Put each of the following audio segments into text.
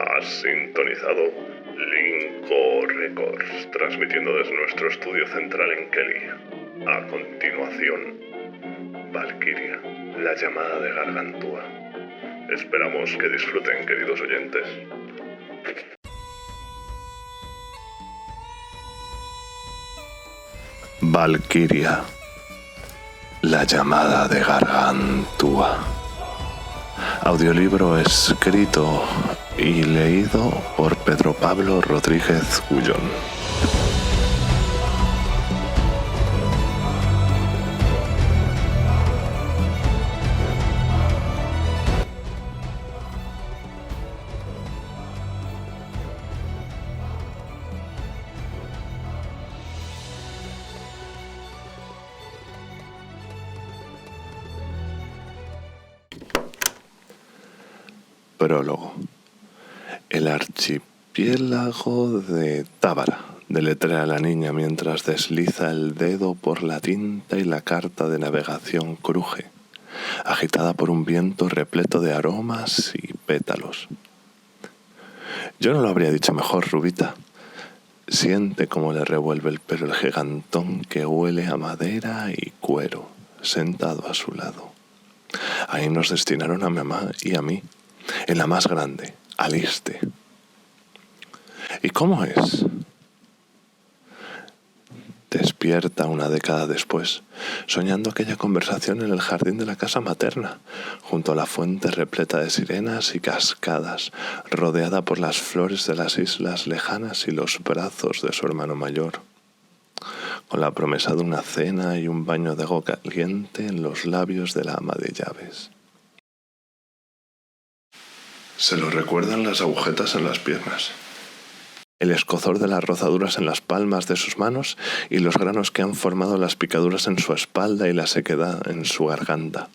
Has sintonizado Linko Records, transmitiendo desde nuestro estudio central en Kelly. A continuación, Valkyria, la llamada de Gargantúa. Esperamos que disfruten, queridos oyentes. Valkyria, la llamada de Gargantúa. Audiolibro escrito y leído por Pedro Pablo Rodríguez Gullón. Prólogo. El archipiélago de Tábara, deletrea la niña mientras desliza el dedo por la tinta y la carta de navegación cruje, agitada por un viento repleto de aromas y pétalos. Yo no lo habría dicho mejor, Rubita. Siente cómo le revuelve el pelo el gigantón que huele a madera y cuero, sentado a su lado. Ahí nos destinaron a mamá y a mí, en la más grande, Aliste. ¿Y cómo es? Despierta una década después, soñando aquella conversación en el jardín de la casa materna, junto a la fuente repleta de sirenas y cascadas, rodeada por las flores de las islas lejanas y los brazos de su hermano mayor, con la promesa de una cena y un baño de agua caliente en los labios de la ama de llaves. Se lo recuerdan las agujetas en las piernas, el escozor de las rozaduras en las palmas de sus manos y los granos que han formado las picaduras en su espalda y la sequedad en su garganta.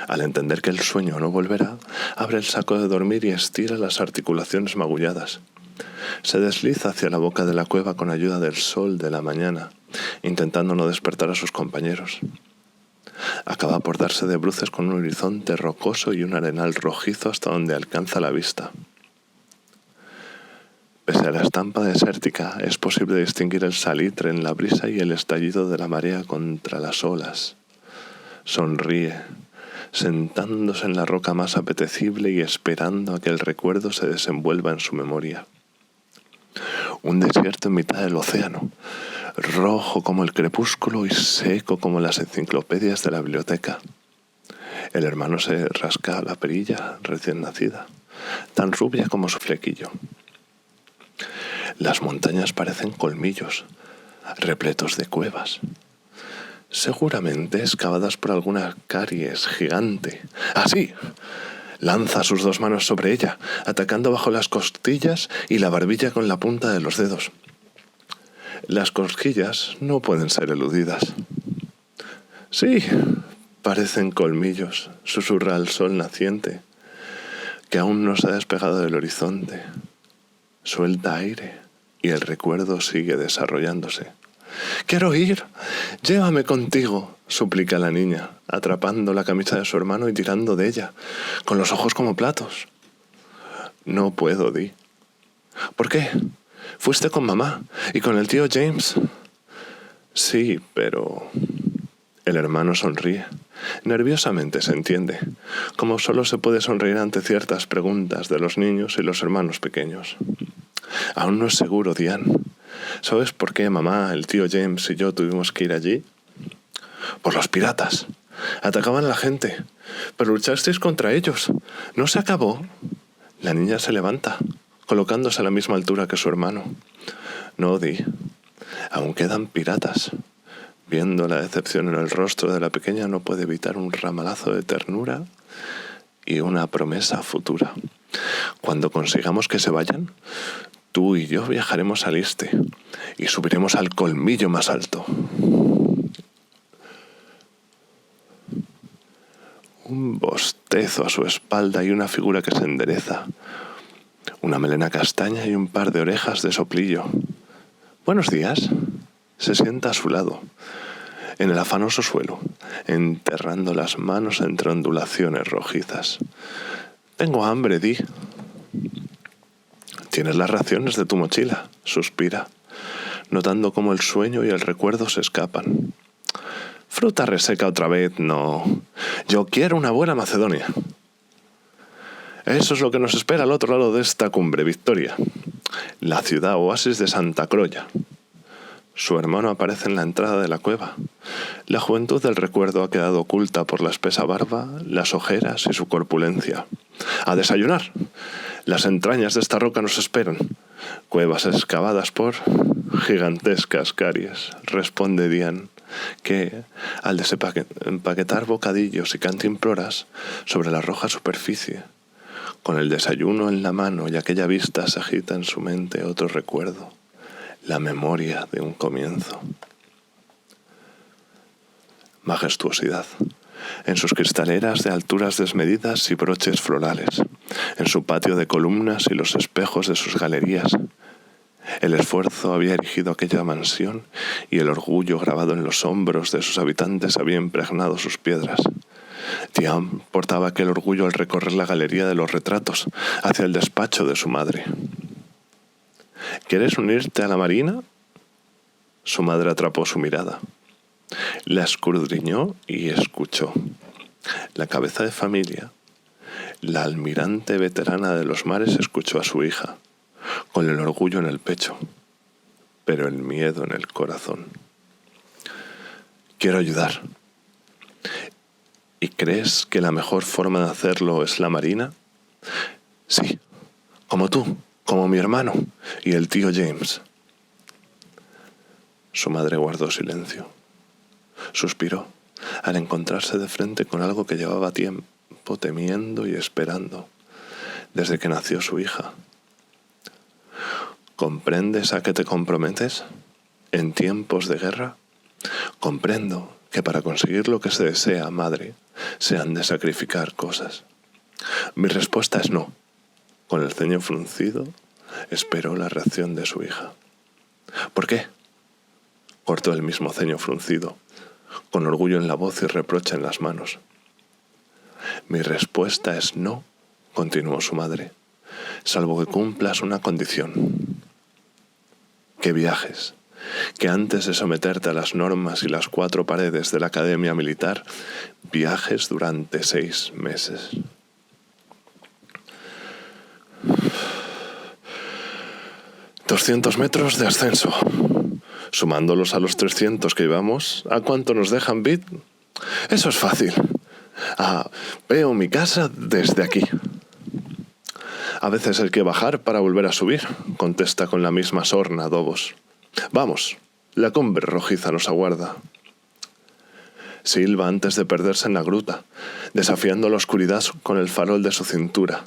Al entender que el sueño no volverá, abre el saco de dormir y estira las articulaciones magulladas. Se desliza hacia la boca de la cueva con ayuda del sol de la mañana, intentando no despertar a sus compañeros. Acaba por darse de bruces con un horizonte rocoso y un arenal rojizo hasta donde alcanza la vista. Pese a la estampa desértica, es posible distinguir el salitre en la brisa y el estallido de la marea contra las olas. Sonríe, sentándose en la roca más apetecible y esperando a que el recuerdo se desenvuelva en su memoria. Un desierto en mitad del océano, rojo como el crepúsculo y seco como las enciclopedias de la biblioteca. El hermano se rasca la perilla recién nacida, tan rubia como su flequillo. Las montañas parecen colmillos, repletos de cuevas, seguramente excavadas por alguna caries gigante. ¡Así! Lanza sus dos manos sobre ella, atacando bajo las costillas y la barbilla con la punta de los dedos. Las cosquillas no pueden ser eludidas. Sí, parecen colmillos, susurra el sol naciente, que aún no se ha despegado del horizonte. Suelta aire y el recuerdo sigue desarrollándose. «¡Quiero ir! ¡Llévame contigo!», suplica la niña, atrapando la camisa de su hermano y tirando de ella, con los ojos como platos. «No puedo, Di». «¿Por qué? Fuiste con mamá y con el tío James». «Sí, pero...». El hermano sonríe. Nerviosamente, se entiende, como solo se puede sonreír ante ciertas preguntas de los niños y los hermanos pequeños. «Aún no es seguro, Diane. ¿Sabes por qué mamá, el tío James y yo tuvimos que ir allí?» «Por los piratas. Atacaban a la gente, pero luchasteis contra ellos. ¿No se acabó?» La niña se levanta, colocándose a la misma altura que su hermano. «No, Di. Aún quedan piratas». Viendo la decepción en el rostro de la pequeña, no puede evitar un ramalazo de ternura y una promesa futura. «Cuando consigamos que se vayan, tú y yo viajaremos al este y subiremos al colmillo más alto». Un bostezo a su espalda y una figura que se endereza. Una melena castaña y un par de orejas de soplillo. «Buenos días». Se sienta a su lado, en el afanoso suelo, enterrando las manos entre ondulaciones rojizas. «Tengo hambre, Di». Tienes las raciones de tu mochila, suspira, notando cómo el sueño y el recuerdo se escapan. Fruta reseca otra vez, no. Yo quiero una buena Macedonia. Eso es lo que nos espera al otro lado de esta cumbre, Victoria. La ciudad oasis de Santa Croya. Su hermano aparece en la entrada de la cueva. La juventud del recuerdo ha quedado oculta por la espesa barba, las ojeras y su corpulencia. ¡A desayunar! Las entrañas de esta roca nos esperan. Cuevas excavadas por gigantescas caries, responde Diane, que, al desempaquetar bocadillos y cantimploras sobre la roja superficie, con el desayuno en la mano y aquella vista se agita en su mente otro recuerdo, la memoria de un comienzo. Majestuosidad, en sus cristaleras de alturas desmedidas y broches florales, en su patio de columnas y los espejos de sus galerías. El esfuerzo había erigido aquella mansión y el orgullo grabado en los hombros de sus habitantes había impregnado sus piedras. Diane portaba aquel orgullo al recorrer la galería de los retratos hacia el despacho de su madre. ¿Quieres unirte a la marina? Su madre atrapó su mirada. La escudriñó y escuchó. La cabeza de familia, la almirante veterana de los mares, escuchó a su hija, con el orgullo en el pecho, pero el miedo en el corazón. Quiero ayudar. ¿Y crees que la mejor forma de hacerlo es la marina? Sí, como tú, como mi hermano y el tío James. Su madre guardó silencio. Suspiró al encontrarse de frente con algo que llevaba tiempo temiendo y esperando, desde que nació su hija. ¿Comprendes a qué te comprometes en tiempos de guerra? Comprendo que para conseguir lo que se desea, madre, se han de sacrificar cosas. Mi respuesta es no. Con el ceño fruncido, esperó la reacción de su hija. ¿Por qué? Cortó el mismo ceño fruncido, con orgullo en la voz y reproche en las manos. Mi respuesta es no, continuó su madre, salvo que cumplas una condición. Que viajes, que antes de someterte a las normas y las 4 paredes de la Academia Militar, viajes durante 6 meses. «200 metros de ascenso. Sumándolos a los 300 que llevamos, ¿a cuánto nos dejan, Bit? Eso es fácil. Veo mi casa desde aquí». «A veces hay que bajar para volver a subir», contesta con la misma sorna Dobos. «Vamos, la cumbre rojiza nos aguarda». Silba antes de perderse en la gruta, desafiando la oscuridad con el farol de su cintura.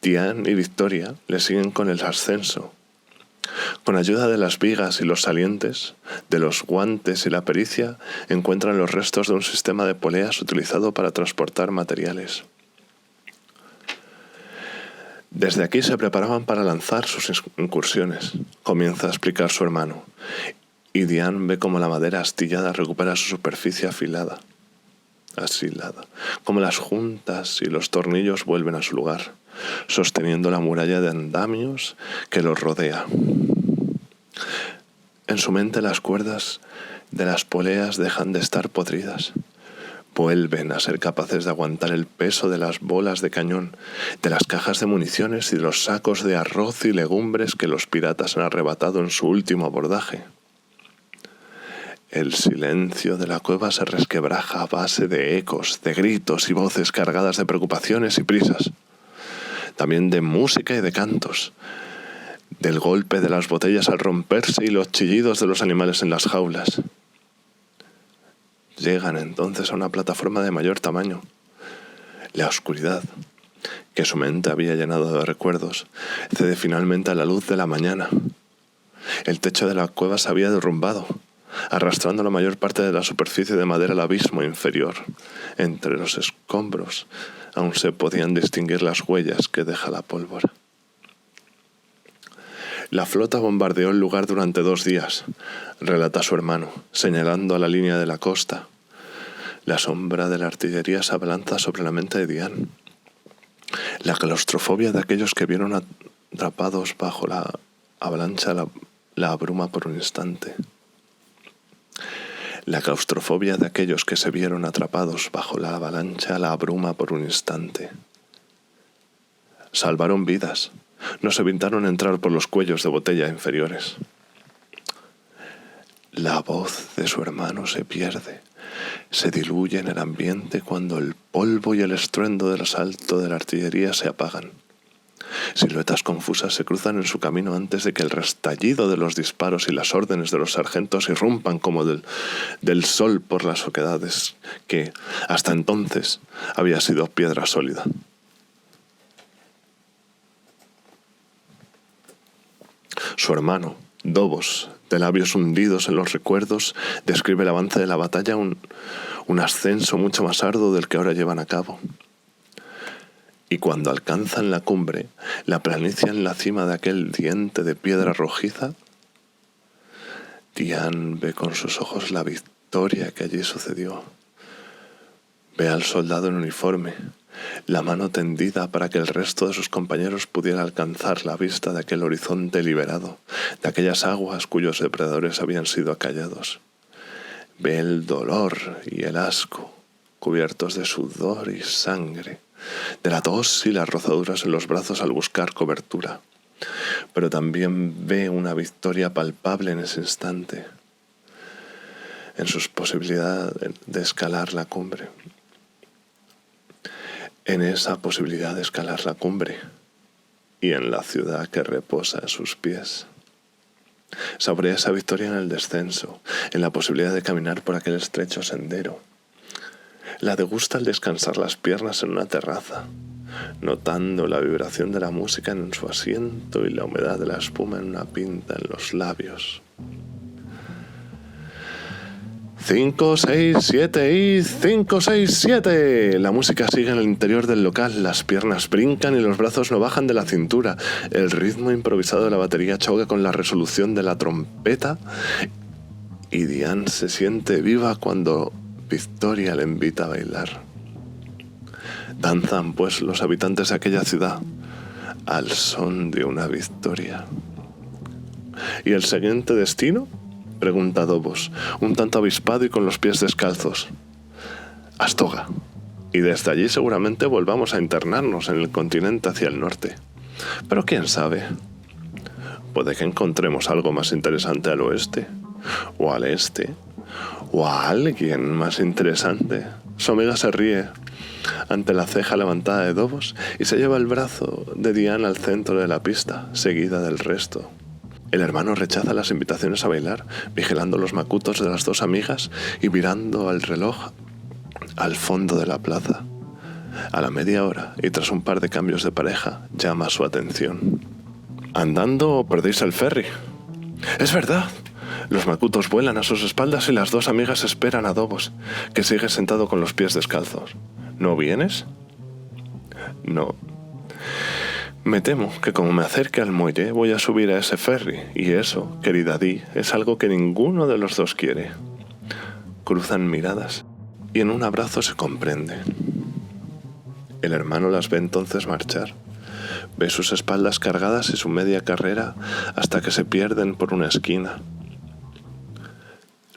Diane y Victoria le siguen con el ascenso. Con ayuda de las vigas y los salientes, de los guantes y la pericia, encuentran los restos de un sistema de poleas utilizado para transportar materiales. Desde aquí se preparaban para lanzar sus incursiones, comienza a explicar su hermano, y Diane ve cómo la madera astillada recupera su superficie asilada, como las juntas y los tornillos vuelven a su lugar, sosteniendo la muralla de andamios que los rodea. En su mente las cuerdas de las poleas dejan de estar podridas. Vuelven a ser capaces de aguantar el peso de las bolas de cañón, de las cajas de municiones y de los sacos de arroz y legumbres que los piratas han arrebatado en su último abordaje. El silencio de la cueva se resquebraja a base de ecos, de gritos y voces cargadas de preocupaciones y prisas. También de música y de cantos, del golpe de las botellas al romperse y los chillidos de los animales en las jaulas. Llegan entonces a una plataforma de mayor tamaño. La oscuridad, que su mente había llenado de recuerdos, cede finalmente a la luz de la mañana. El techo de la cueva se había derrumbado, arrastrando la mayor parte de la superficie de madera al abismo inferior. Entre los escombros aún se podían distinguir las huellas que deja la pólvora. La flota bombardeó el lugar durante 2 días, relata su hermano, señalando a la línea de la costa. La sombra de la artillería se abalanza sobre la mente de Diane. La claustrofobia de aquellos que vieron atrapados bajo la avalancha la abruma por un instante. La claustrofobia de aquellos que se vieron atrapados bajo la avalancha la abruma por un instante. Salvaron vidas, nos evitaron entrar por los cuellos de botella inferiores. La voz de su hermano se pierde, se diluye en el ambiente cuando el polvo y el estruendo del asalto de la artillería se apagan. Siluetas confusas se cruzan en su camino antes de que el restallido de los disparos y las órdenes de los sargentos irrumpan como del sol por las oquedades que, hasta entonces, había sido piedra sólida. Su hermano, Dobos, de labios hundidos en los recuerdos, describe el avance de la batalla, un ascenso mucho más arduo del que ahora llevan a cabo. Y cuando alcanzan la cumbre, la planicie en la cima de aquel diente de piedra rojiza, Diane ve con sus ojos la victoria que allí sucedió. Ve al soldado en uniforme, la mano tendida para que el resto de sus compañeros pudiera alcanzar la vista de aquel horizonte liberado, de aquellas aguas cuyos depredadores habían sido acallados. Ve el dolor y el asco, cubiertos de sudor y sangre, de la tos y las rozaduras en los brazos al buscar cobertura. Pero también ve una victoria palpable en ese instante, en sus posibilidades de escalar la cumbre. En esa posibilidad de escalar la cumbre y en la ciudad que reposa a sus pies. Saborea esa victoria en el descenso, en la posibilidad de caminar por aquel estrecho sendero. La degusta al descansar las piernas en una terraza, notando la vibración de la música en su asiento y la humedad de la espuma en una pinta en los labios. 5, 6, 7 y 5, 6, 7. La música sigue en el interior del local, las piernas brincan y los brazos no bajan de la cintura. El ritmo improvisado de la batería choca con la resolución de la trompeta y Diane se siente viva cuando Victoria le invita a bailar. Danzan, pues, los habitantes de aquella ciudad al son de una victoria. ¿Y el siguiente destino?, pregunta Dobos, un tanto avispado y con los pies descalzos. Astoga. Y desde allí seguramente volvamos a internarnos en el continente hacia el norte. Pero quién sabe. Puede que encontremos algo más interesante al oeste, o al este, o a alguien más interesante. Su amiga se ríe ante la ceja levantada de Dobos y se lleva el brazo de Diane al centro de la pista, seguida del resto. El hermano rechaza las invitaciones a bailar, vigilando los macutos de las dos amigas y mirando al reloj al fondo de la plaza. A la media hora, y tras un par de cambios de pareja, llama su atención. ¿Andando perdéis el ferry? Es verdad. Los macutos vuelan a sus espaldas y las dos amigas esperan a Dobos, que sigue sentado con los pies descalzos. ¿No vienes? No. Me temo que como me acerque al muelle voy a subir a ese ferry, y eso, querida Di, es algo que ninguno de los dos quiere. Cruzan miradas y en un abrazo se comprenden. El hermano las ve entonces marchar. Ve sus espaldas cargadas y su media carrera hasta que se pierden por una esquina.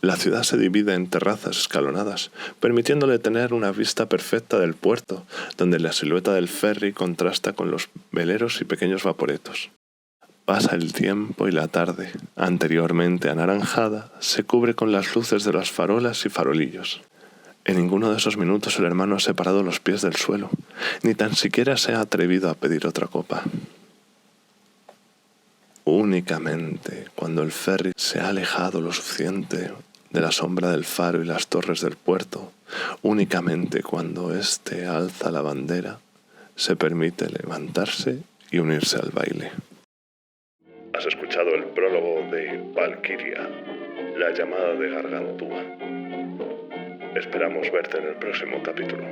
La ciudad se divide en terrazas escalonadas, permitiéndole tener una vista perfecta del puerto, donde la silueta del ferry contrasta con los veleros y pequeños vaporetos. Pasa el tiempo y la tarde, anteriormente anaranjada, se cubre con las luces de las farolas y farolillos. En ninguno de esos minutos el hermano ha separado los pies del suelo, ni tan siquiera se ha atrevido a pedir otra copa. Únicamente cuando el ferry se ha alejado lo suficiente de la sombra del faro y las torres del puerto, únicamente cuando éste alza la bandera, se permite levantarse y unirse al baile. Has escuchado el prólogo de Valkyria, la llamada de Gargantúa. Esperamos verte en el próximo capítulo.